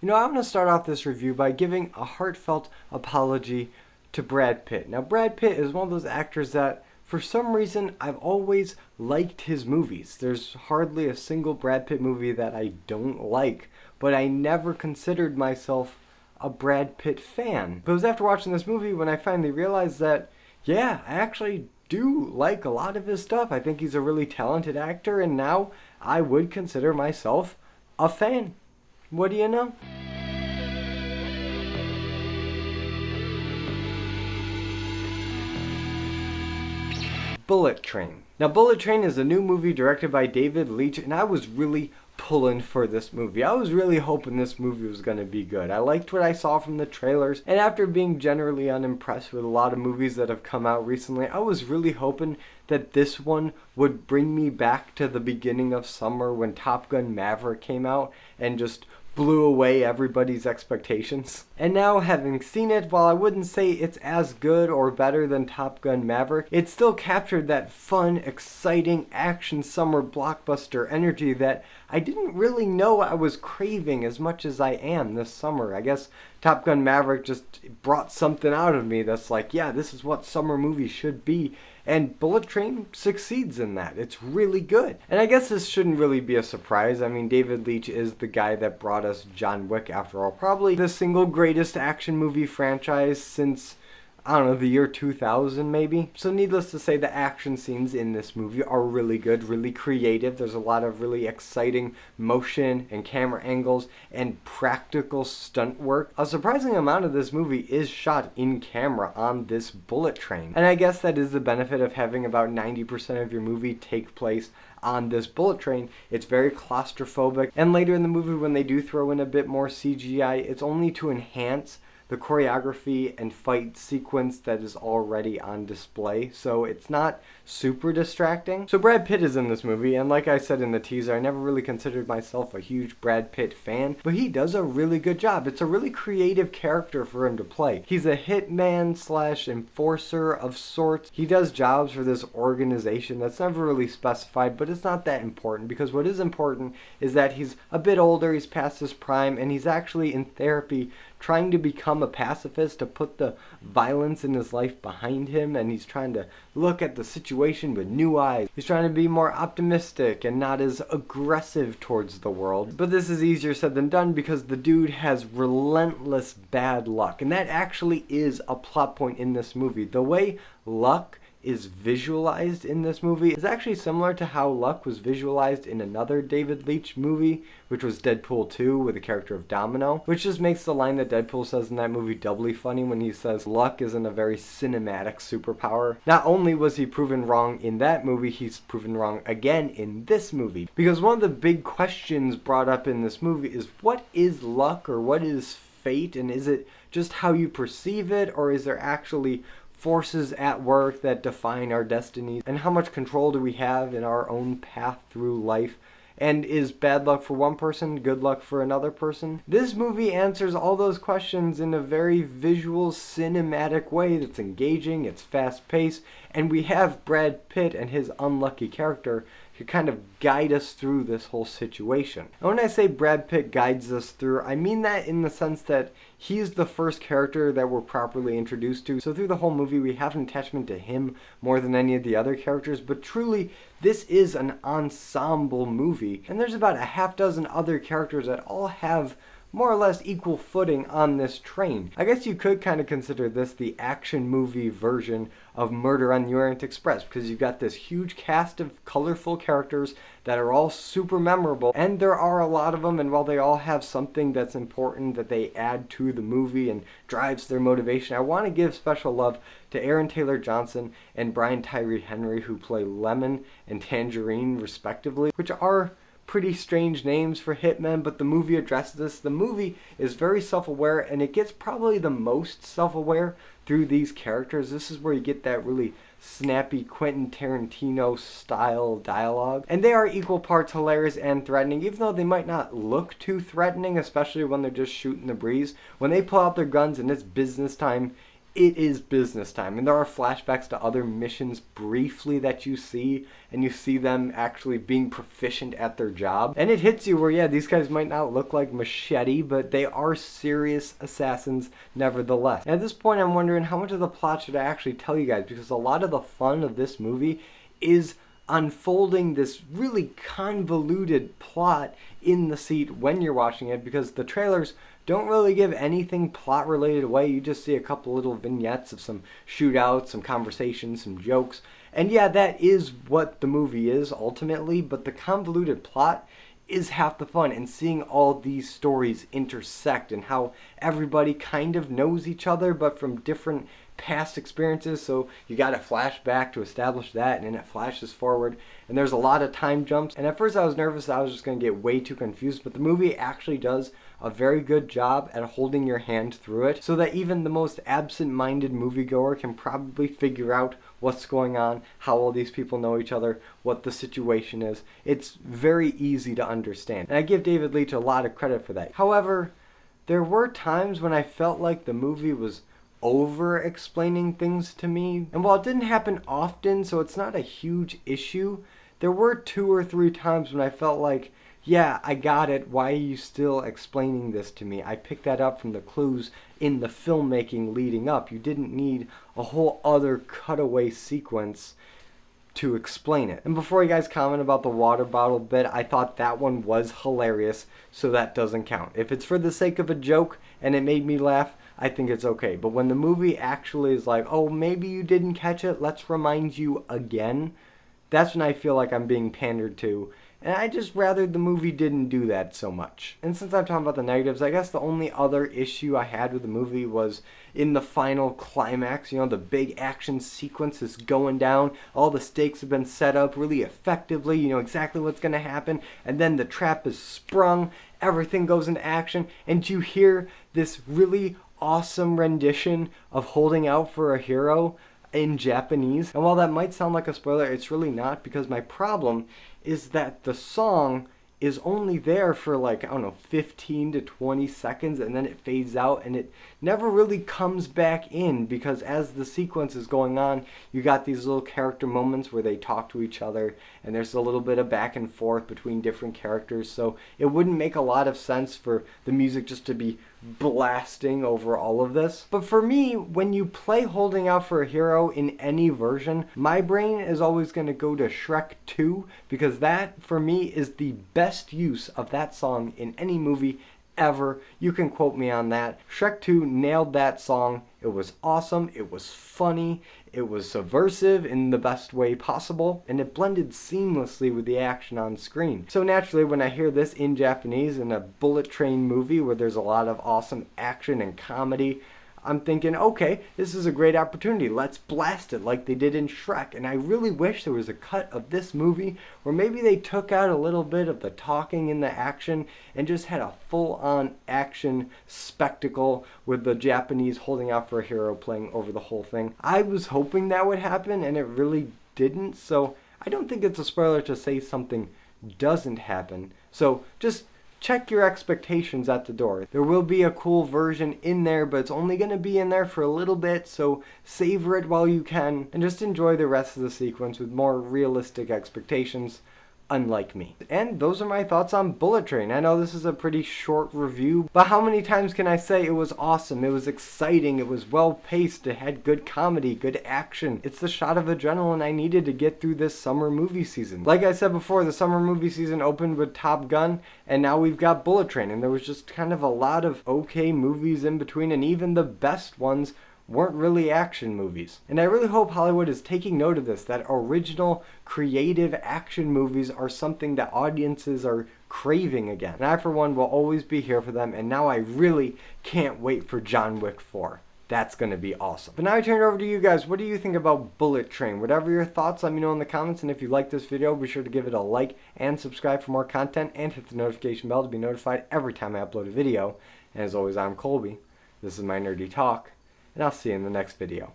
I want to start off this review by giving a heartfelt apology to Brad Pitt. Now, Brad Pitt is one of those actors that, for some reason, I've always liked his movies. There's hardly a single Brad Pitt movie that I don't like, but I never considered myself a Brad Pitt fan. But it was after watching this movie when I finally realized that, yeah, I actually do like a lot of his stuff. I think he's a really talented actor, and now I would consider myself a fan. What do you know? Bullet Train. Now, Bullet Train is a new movie directed by David Leitch, and I was really pulling for this movie. I was really hoping this movie was going to be good. I liked what I saw from the trailers, and after being generally unimpressed with a lot of movies that have come out recently, I was really hoping that this one would bring me back to the beginning of summer when Top Gun Maverick came out and just blew away everybody's expectations. And now, having seen it, while I wouldn't say it's as good or better than Top Gun Maverick, it still captured that fun, exciting action summer blockbuster energy that I didn't really know I was craving as much as I am this summer. I guess Top Gun Maverick just brought something out of me that's like, yeah, this is what summer movies should be. And Bullet Train succeeds in that. It's really good. And I guess this shouldn't really be a surprise. I mean, David Leitch is the guy that brought us John Wick, after all. Probably the single greatest action movie franchise since, I don't know, the year 2000 maybe. So needless to say, the action scenes in this movie are really good, really creative. There's a lot of really exciting motion and camera angles and practical stunt work. A surprising amount of this movie is shot in camera on this bullet train. And I guess that is the benefit of having about 90% of your movie take place on this bullet train. It's very claustrophobic. And later in the movie, when they do throw in a bit more CGI, it's only to enhance the choreography and fight sequence that is already on display, so it's not super distracting. So Brad Pitt is in this movie, and like I said in the teaser, I never really considered myself a huge Brad Pitt fan, but he does a really good job. It's a really creative character for him to play. He's a hitman slash enforcer of sorts. He does jobs for this organization that's never really specified, but it's not that important, because what is important is that he's a bit older, he's past his prime, and he's actually in therapy trying to become a pacifist, to put the violence in his life behind him, and he's trying to look at the situation with new eyes. He's trying to be more optimistic and not as aggressive towards the world. But this is easier said than done because the dude has relentless bad luck, and that actually is a plot point in this movie. The way luck is visualized in this movie is actually similar to how luck was visualized in another David Leitch movie, which was Deadpool 2 with the character of Domino, which just makes the line that Deadpool says in that movie doubly funny when he says luck isn't a very cinematic superpower. Not only was he proven wrong in that movie, he's proven wrong again in this movie. Because one of the big questions brought up in this movie is, what is luck, or what is fate, and is it just how you perceive it, or is there actually forces at work that define our destinies, and how much control do we have in our own path through life? And is bad luck for one person good luck for another person? This movie answers all those questions in a very visual, cinematic way that's engaging, it's fast-paced, and we have Brad Pitt and his unlucky character to kind of guide us through this whole situation. And when I say Brad Pitt guides us through, I mean that in the sense that he's the first character that we're properly introduced to. So through the whole movie, we have an attachment to him more than any of the other characters, but truly, this is an ensemble movie, and there's about a half dozen other characters that all have more or less equal footing on this train. I guess you could kind of consider this the action movie version of Murder on the Orient Express, because you've got this huge cast of colorful characters that are all super memorable, and there are a lot of them, and while they all have something that's important that they add to the movie and drives their motivation, I want to give special love to Aaron Taylor Johnson and Brian Tyree Henry, who play Lemon and Tangerine respectively, which are pretty strange names for hitmen, but the movie addresses this. The movie is very self-aware, and it gets probably the most self-aware through these characters. This is where you get that really snappy Quentin Tarantino style dialogue, and they are equal parts hilarious and threatening, even though they might not look too threatening, especially when they're just shooting the breeze. When they pull out their guns and it's business time, it is business time. And there are flashbacks to other missions briefly that you see, and you see them actually being proficient at their job. And it hits you where, yeah, these guys might not look like Machete, but they are serious assassins nevertheless. And at this point, I'm wondering how much of the plot should I actually tell you guys, because a lot of the fun of this movie is unfolding this really convoluted plot in the seat when you're watching it, because the trailers don't really give anything plot related away. You just see a couple little vignettes of some shootouts, some conversations, some jokes. And yeah, that is what the movie is ultimately, but the convoluted plot is half the fun, and seeing all these stories intersect and how everybody kind of knows each other but from different past experiences. So you got a flashback to establish that, and then it flashes forward, and there's a lot of time jumps. And at first I was nervous that I was just going to get way too confused, but the movie actually does a very good job at holding your hand through it, so that even the most absent-minded moviegoer can probably figure out what's going on, how all these people know each other, what the situation is. It's very easy to understand, and I give David Leitch a lot of credit for that. However, there were times when I felt like the movie was over-explaining things to me, and while it didn't happen often, so it's not a huge issue, there were 2 or 3 times when I felt like, yeah, I got it. Why are you still explaining this to me? I picked that up from the clues in the filmmaking leading up. You didn't need a whole other cutaway sequence to explain it. And before you guys comment about the water bottle bit, I thought that one was hilarious, so that doesn't count. If it's for the sake of a joke and it made me laugh, I think it's okay. But when the movie actually is like, oh, maybe you didn't catch it, let's remind you again, that's when I feel like I'm being pandered to. And I just rather the movie didn't do that so much. And since I'm talking about the negatives, I guess the only other issue I had with the movie was in the final climax. You know, the big action sequence is going down. All the stakes have been set up really effectively. You know exactly what's going to happen. And then the trap is sprung. Everything goes into action. And you hear this really awesome rendition of Holding Out for a Hero in Japanese. And while that might sound like a spoiler, it's really not, because my problem is that the song is only there for like, I don't know, 15 to 20 seconds, and then it fades out and it never really comes back in, because as the sequence is going on, you got these little character moments where they talk to each other and there's a little bit of back and forth between different characters. So it wouldn't make a lot of sense for the music just to be blasting over all of this. But for me, when you play Holding Out for a Hero in any version, my brain is always going to go to Shrek 2, because that for me is the best use of that song in any movie ever. You can quote me on that. Shrek 2 nailed that song. It was awesome, it was funny, it was subversive in the best way possible, and it blended seamlessly with the action on screen. So naturally, when I hear this in Japanese in a bullet train movie where there's a lot of awesome action and comedy, I'm thinking, okay, this is a great opportunity. Let's blast it like they did in Shrek. And I really wish there was a cut of this movie where maybe they took out a little bit of the talking in the action and just had a full-on action spectacle with the Japanese Holding Out for a Hero playing over the whole thing. I was hoping that would happen, and it really didn't. So I don't think it's a spoiler to say something doesn't happen. So just check your expectations at the door. There will be a cool version in there, but it's only going to be in there for a little bit, so savor it while you can, and just enjoy the rest of the sequence with more realistic expectations, unlike me. And those are my thoughts on Bullet Train. I know this is a pretty short review, but how many times can I say it was awesome, it was exciting, it was well paced, it had good comedy, good action. It's the shot of adrenaline I needed to get through this summer movie season. Like I said before, the summer movie season opened with Top Gun, and now we've got Bullet Train, and there was just kind of a lot of okay movies in between, and even the best ones weren't really action movies. And I really hope Hollywood is taking note of this, that original, creative action movies are something that audiences are craving again. And I, for one, will always be here for them, and now I really can't wait for John Wick 4. That's going to be awesome. But now I turn it over to you guys. What do you think about Bullet Train? Whatever your thoughts, let me know in the comments. And if you like this video, be sure to give it a like and subscribe for more content, and hit the notification bell to be notified every time I upload a video. And as always, I'm Colby. This is my nerdy talk, and I'll see you in the next video.